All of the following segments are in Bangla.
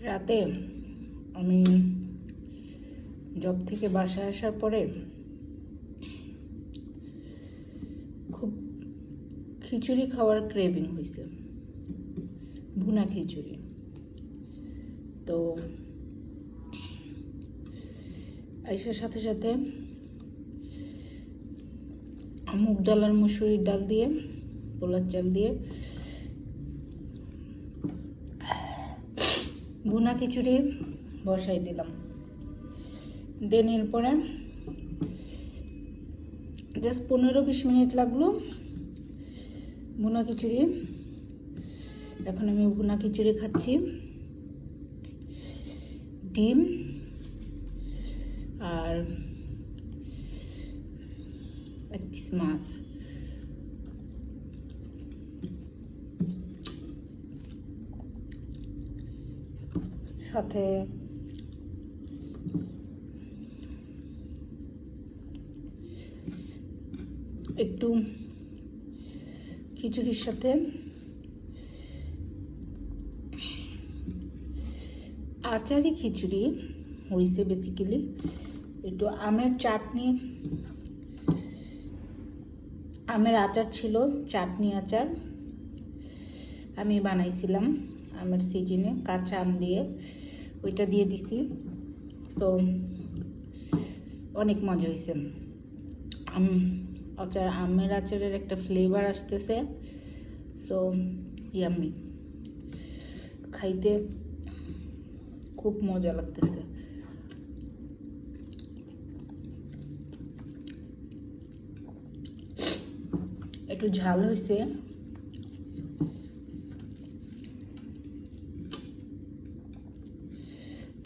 রাতে আমি জব থেকে বাসায় আসার পরে খুব খিচুড়ি খাওয়ার ক্রেভিং হয়েছে, ভুনা খিচুড়ি। তো আইসার সাথে সাথে মুগ ডাল আর মুসুরির ডাল দিয়ে, পোলার চাল দিয়ে ভুনা খিচুড়ি বসাই দিলাম। দেন এরপরে জাস্ট 15-20 মিনিট লাগলো ভুনা খিচুড়ি। এখন আমি ভুনা খিচুড়ি খাচ্ছি, ডিম আর এক পিস মাছ। সাথে একটু খিচুড়ির সাথে আচারি খিচুড়ি হয়েছে। বেসিক্যালি একটু আমের চাটনি, আমের আচার ছিল, চাটনি আচার আমি বানাইছিলাম আমের সিজনে, কাঁচা আম দিয়ে ওইটা দিয়ে দিছি। সো অনেক মজা হয়েছে। আমের আচারের একটা ফ্লেভার আসতেছে। সো ইয়াম্মি, খাইতে খুব মজা লাগতেছে। একটু ঝাল হয়েছে,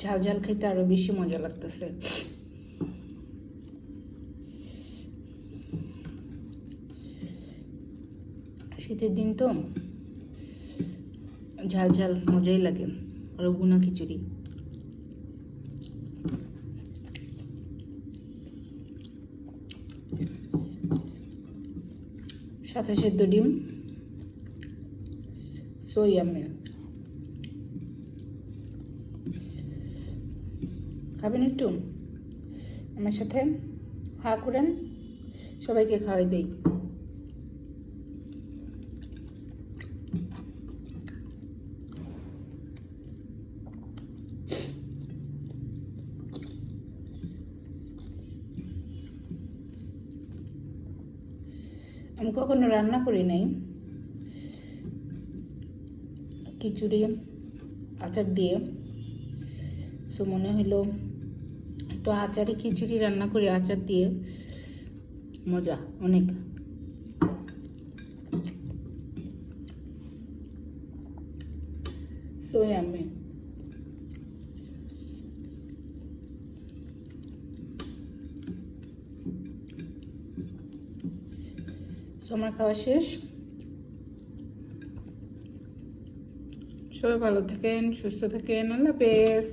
ঝাল ঝাল খেতে আরো বেশি মজা লাগতেছে। শীতের দিন তো ঝাল ঝাল মজাই লাগে। আর ভুনা খিচুড়ি, সাথে সেদ্ধ ডিম, সো ইয়াম্মি। খাবেন একটু আমার সাথে? হা করেন, সবাইকে খাওয়াই দেই। আমি কখনো রান্না করি নাই খিচুড়ি আচার দিয়ে। সো মনে হইলো একটু আচারি খিচুড়ি রান্না করি আচার দিয়ে, মজা অনেক। So yummy. আমার খাওয়া শেষ। সবাই ভালো থাকেন, সুস্থ থাকেন। আল্লাহ হাফেজ।